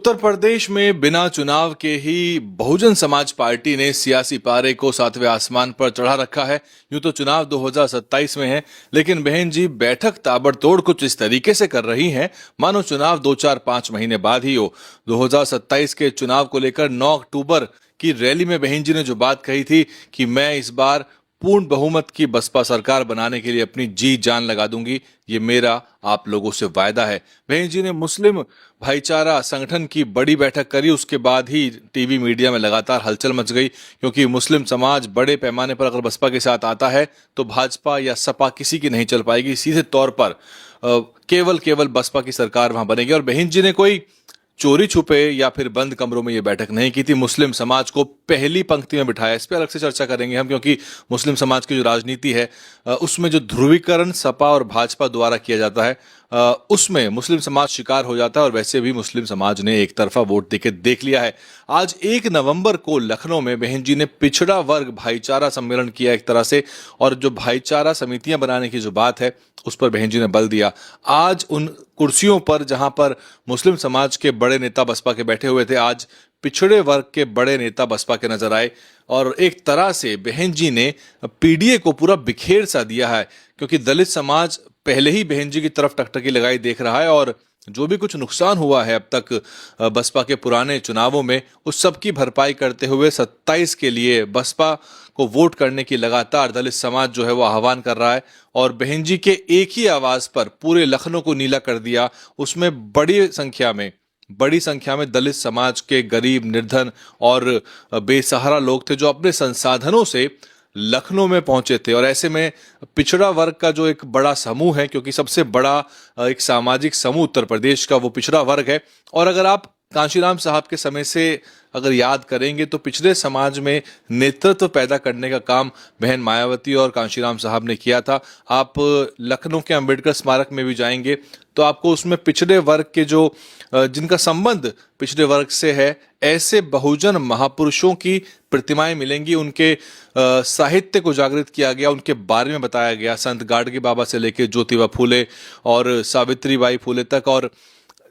उत्तर प्रदेश में बिना चुनाव के ही बहुजन समाज पार्टी ने सियासी पारे को सातवें आसमान पर चढ़ा रखा है। यूं तो चुनाव 2027 में है, लेकिन बहन जी बैठक ताबड़तोड़ कुछ इस तरीके से कर रही हैं मानो चुनाव 2-4-5 महीने बाद ही हो। 2027 के चुनाव को लेकर 9 अक्टूबर की रैली में बहन जी ने जो बात कही थी कि मैं इस बार पूर्ण बहुमत की बसपा सरकार बनाने के लिए अपनी जी जान लगा दूंगी, ये मेरा आप लोगों से वायदा है। बहन जी ने मुस्लिम भाईचारा संगठन की बड़ी बैठक करी। उसके बाद ही टीवी मीडिया में लगातार हलचल मच गई, क्योंकि मुस्लिम समाज बड़े पैमाने पर अगर बसपा के साथ आता है तो भाजपा या सपा किसी की नहीं चल पाएगी। सीधे तौर पर केवल बसपा की सरकार वहां बनेगी। और बहन जी ने कोई चोरी छुपे या फिर बंद कमरों में ये बैठक नहीं की थी। मुस्लिम समाज को पहली पंक्ति में बिठाया। इस पर अलग से चर्चा करेंगे हम, क्योंकि मुस्लिम समाज की जो राजनीति है उसमें जो ध्रुवीकरण सपा और भाजपा द्वारा किया जाता है उसमें मुस्लिम समाज शिकार हो जाता है। और वैसे भी मुस्लिम समाज ने एक तरफा वोट देके देख लिया है। आज 1 नवंबर को लखनऊ में बहन जी ने पिछड़ा वर्ग भाईचारा सम्मेलन किया एक तरह से, और जो भाईचारा समितियां बनाने की जो बात है उस पर बहन जी ने बल दिया। आज उन कुर्सियों पर जहां पर मुस्लिम समाज के बड़े नेता बसपा के बैठे हुए थे, आज पिछड़े वर्ग के बड़े नेता बसपा के नजर आए। और एक तरह से बहन जी ने पीडीए को पूरा बिखेर सा दिया है, क्योंकि दलित समाज पहले ही बहन जी की तरफ टकटकी लगाई देख रहा है। और जो भी कुछ नुकसान हुआ है अब तक बसपा के पुराने चुनावों में, उस सब की भरपाई करते हुए 27 के लिए बसपा को वोट करने की लगातार दलित समाज जो है वो आह्वान कर रहा है। और बहन जी के एक ही आवाज पर पूरे लखनऊ को नीला कर दिया। उसमें बड़ी संख्या में दलित समाज के गरीब, निर्धन और बेसहारा लोग थे जो अपने संसाधनों से लखनऊ में पहुंचे थे। और ऐसे में पिछड़ा वर्ग का जो एक बड़ा समूह है, क्योंकि सबसे बड़ा एक सामाजिक समूह उत्तर प्रदेश का वो पिछड़ा वर्ग है। और अगर आप कांशीराम साहब के समय से अगर याद करेंगे तो पिछड़े समाज में नेतृत्व पैदा करने का काम बहन मायावती और कांशीराम साहब ने किया था। आप लखनऊ के अंबेडकर स्मारक में भी जाएंगे तो आपको उसमें पिछड़े वर्ग के जो जिनका संबंध पिछड़े वर्ग से है, ऐसे बहुजन महापुरुषों की प्रतिमाएं मिलेंगी। उनके साहित्य को जागृत किया गया, उनके बारे में बताया गया। संत गाडगे बाबा से लेकर ज्योतिबा फूले और सावित्रीबाई फूले तक, और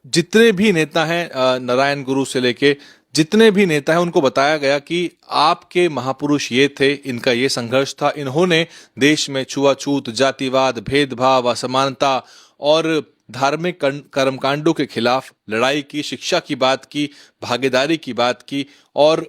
जितने भी नेता हैं, नारायण गुरु से लेके जितने भी नेता हैं, उनको बताया गया कि आपके महापुरुष ये थे, इनका ये संघर्ष था, इन्होंने देश में छुआछूत, जातिवाद, भेदभाव, असमानता और धार्मिक कर्मकांडों के खिलाफ लड़ाई की, शिक्षा की बात की, भागीदारी की बात की। और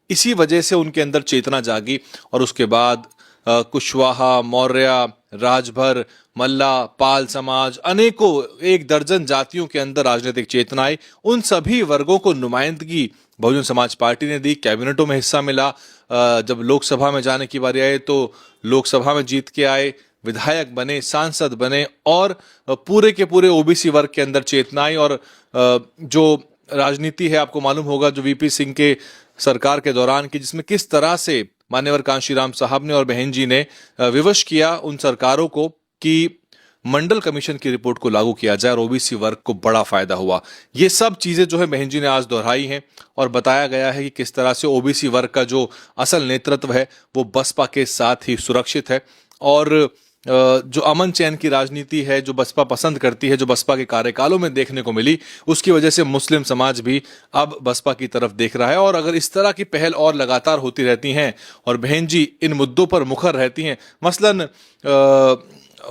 इसी वजह से उनके अंदर चेतना जागी। और उसके बाद कुशवाहा, मौर्य, राजभर, मल्ला, पाल समाज, अनेकों 1 दर्जन जातियों के अंदर राजनीतिक चेतना आई। उन सभी वर्गों को नुमाइंदगी बहुजन समाज पार्टी ने दी। कैबिनेटों में हिस्सा मिला। जब लोकसभा में जाने की बारी आई तो लोकसभा में जीत के आए, विधायक बने, सांसद बने, और पूरे के पूरे ओबीसी वर्ग के अंदर चेतना आई। और जो राजनीति है, आपको मालूम होगा, जो वीपी सिंह के सरकार के दौरान की, जिसमें किस तरह से मान्यवर कांशीराम साहब ने और बहन जी ने विवश किया उन सरकारों को कि मंडल कमीशन की रिपोर्ट को लागू किया जाए, और ओबीसी वर्ग को बड़ा फायदा हुआ। ये सब चीजें जो है बहन जी ने आज दोहराई हैं, और बताया गया है कि किस तरह से ओबीसी वर्ग का जो असल नेतृत्व है वो बसपा के साथ ही सुरक्षित है। और जो अमन चैन की राजनीति है, जो बसपा पसंद करती है, जो बसपा के कार्यकालों में देखने को मिली, उसकी वजह से मुस्लिम समाज भी अब बसपा की तरफ देख रहा है। और अगर इस तरह की पहल और लगातार होती रहती हैं और बहन जी इन मुद्दों पर मुखर रहती हैं, मसलन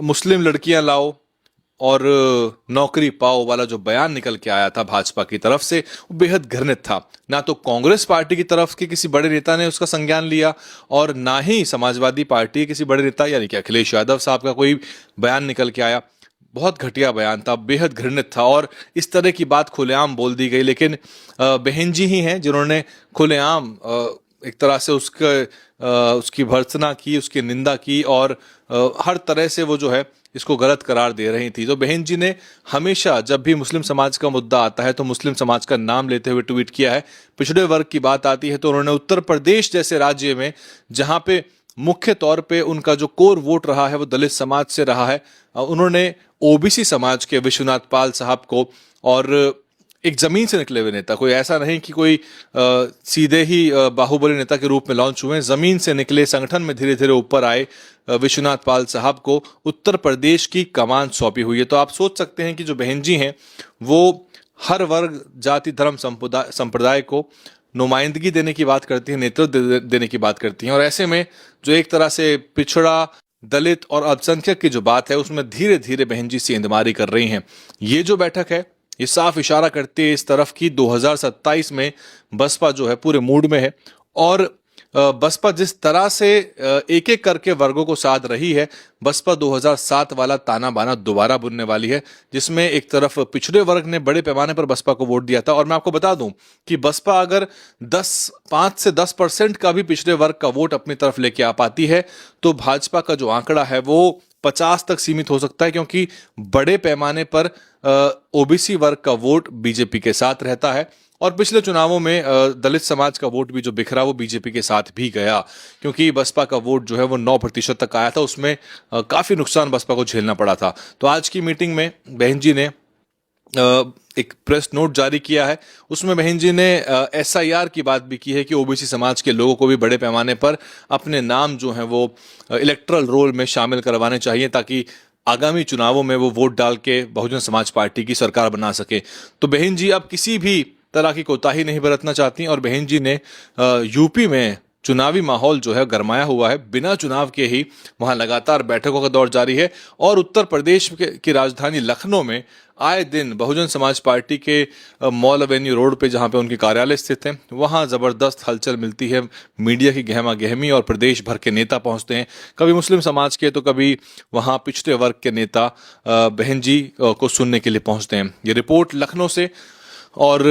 मुस्लिम लड़कियां लाओ और नौकरी पाओ वाला जो बयान निकल के आया था भाजपा की तरफ से, वो बेहद घृणित था। ना तो कांग्रेस पार्टी की तरफ के किसी बड़े नेता ने उसका संज्ञान लिया, और ना ही समाजवादी पार्टी के किसी बड़े नेता यानी कि अखिलेश यादव साहब का कोई बयान निकल के आया। बहुत घटिया बयान था, बेहद घृणित था, और इस तरह की बात खुलेआम बोल दी गई। लेकिन बहन जी ही हैं जिन्होंने खुलेआम एक तरह से उसकी भर्त्सना की, उसकी निंदा की, और हर तरह से वो जो है इसको गलत करार दे रही थी। तो बहन जी ने हमेशा जब भी मुस्लिम समाज का मुद्दा आता है तो मुस्लिम समाज का नाम लेते हुए ट्वीट किया है। पिछड़े वर्ग की बात आती है तो उन्होंने उत्तर प्रदेश जैसे राज्य में, जहां पे मुख्य तौर पे उनका जो कोर वोट रहा है वो दलित समाज से रहा है, उन्होंने ओबीसी समाज के विश्वनाथ पाल साहब को, और एक जमीन से निकले हुए नेता, कोई ऐसा नहीं कि कोई सीधे ही बाहुबली नेता के रूप में लॉन्च हुए, जमीन से निकले, संगठन में धीरे धीरे ऊपर आए विश्वनाथ पाल साहब को उत्तर प्रदेश की कमान सौंपी हुई है। तो आप सोच सकते हैं कि जो बहन जी हैं वो हर वर्ग, जाति, धर्म, संप्रदाय को नुमाइंदगी देने की बात करती हैं, नेतृत्व देने की बात करती हैं। और ऐसे में जो एक तरह से पिछड़ा, दलित और अल्पसंख्यक की जो बात है उसमें धीरे धीरे बहन जी सेंधमारी कर रही हैं। ये जो बैठक है ये साफ इशारा करती है इस तरफ की 2027 में बसपा जो है पूरे मूड में है। और बसपा जिस तरह से एक एक करके वर्गों को साध रही है, बसपा 2007 वाला ताना बाना दोबारा बुनने वाली है, जिसमें एक तरफ पिछड़े वर्ग ने बड़े पैमाने पर बसपा को वोट दिया था। और मैं आपको बता दूं कि बसपा अगर 5 से 10% का भी पिछड़े वर्ग का वोट अपनी तरफ लेके आ पाती है तो भाजपा का जो आंकड़ा है वो 50 तक सीमित हो सकता है, क्योंकि बड़े पैमाने पर ओबीसी वर्ग का वोट बीजेपी के साथ रहता है। और पिछले चुनावों में दलित समाज का वोट भी जो बिखरा वो बीजेपी के साथ भी गया, क्योंकि बसपा का वोट जो है वो 9% तक आया था, उसमें काफी नुकसान बसपा को झेलना पड़ा था। तो आज की मीटिंग में बहन जी ने एक प्रेस नोट जारी किया है। उसमें बहन जी ने SIR की बात भी की है कि ओबीसी समाज के लोगों को भी बड़े पैमाने पर अपने नाम जो हैं वो इलेक्टोरल रोल में शामिल करवाने चाहिए, ताकि आगामी चुनावों में वो वोट डाल के बहुजन समाज पार्टी की सरकार बना सके। तो बहन जी अब किसी भी तरह की कोताही नहीं बरतना चाहती और बहन जी ने यूपी में चुनावी माहौल जो है गरमाया हुआ है, बिना चुनाव के ही वहां लगातार बैठकों का दौर जारी है। और उत्तर प्रदेश की राजधानी लखनऊ में आए दिन बहुजन समाज पार्टी के मॉल एवेन्यू रोड पे जहां पे उनके कार्यालय स्थित है वहां जबरदस्त हलचल मिलती है। मीडिया की गहमा गहमी और प्रदेश भर के नेता पहुंचते हैं, कभी मुस्लिम समाज के तो कभी वहां पिछड़े वर्ग के नेता बहन जी को सुनने के लिए पहुंचते हैं। ये रिपोर्ट लखनऊ से। और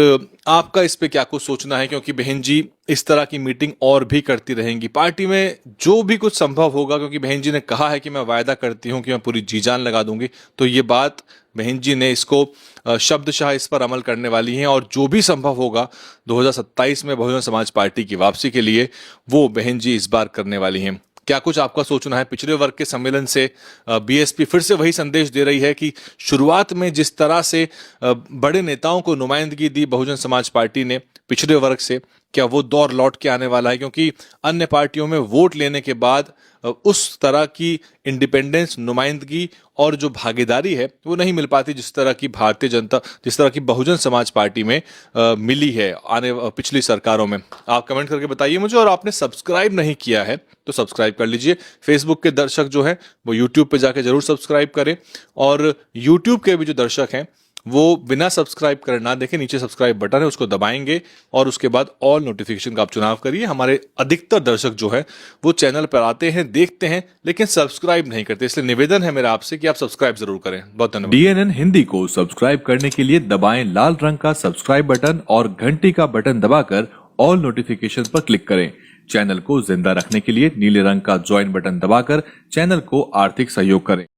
आपका इस पे क्या कुछ सोचना है, क्योंकि बहन जी इस तरह की मीटिंग और भी करती रहेंगी पार्टी में जो भी कुछ संभव होगा, क्योंकि बहन जी ने कहा है कि मैं वायदा करती हूं कि मैं पूरी जी जान लगा दूंगी। तो ये बात बहन जी ने इसको शब्दशाह इस पर अमल करने वाली हैं और जो भी संभव होगा 2027 में बहुजन समाज पार्टी की वापसी के लिए वो बहन जी इस बार करने वाली हैं। क्या कुछ आपका सोचना है? पिछड़े वर्ग के सम्मेलन से बीएसपी फिर से वही संदेश दे रही है कि शुरुआत में जिस तरह से बड़े नेताओं को नुमाइंदगी दी बहुजन समाज पार्टी ने पिछड़े वर्ग से, क्या वो दौर लौट के आने वाला है? क्योंकि अन्य पार्टियों में वोट लेने के बाद उस तरह की इंडिपेंडेंस, नुमाइंदगी और जो भागीदारी है वो नहीं मिल पाती जिस तरह की जिस तरह की बहुजन समाज पार्टी में मिली है पिछली सरकारों में। आप कमेंट करके बताइए मुझे। और आपने सब्सक्राइब नहीं किया है तो सब्सक्राइब कर लीजिए। फेसबुक के दर्शक जो हैं वो यूट्यूब पे जाके जरूर सब्सक्राइब करें, और यूट्यूब के भी जो दर्शक हैं वो बिना सब्सक्राइब करे ना देखें, नीचे सब्सक्राइब बटन है उसको दबाएंगे और उसके बाद ऑल नोटिफिकेशन का आप चुनाव करिए। हमारे अधिकतर दर्शक जो है वो चैनल पर आते हैं, देखते हैं, लेकिन सब्सक्राइब नहीं करते, इसलिए निवेदन है मेरा आपसे कि आप सब्सक्राइब जरूर करें। बहुत धन्यवाद। DNN हिंदी को सब्सक्राइब करने के लिए दबाएं लाल रंग का सब्सक्राइब बटन और घंटी का बटन दबाकर ऑल नोटिफिकेशन पर क्लिक करें। चैनल को जिंदा रखने के लिए नीले रंग का ज्वाइन बटन दबाकर चैनल को आर्थिक सहयोग करें।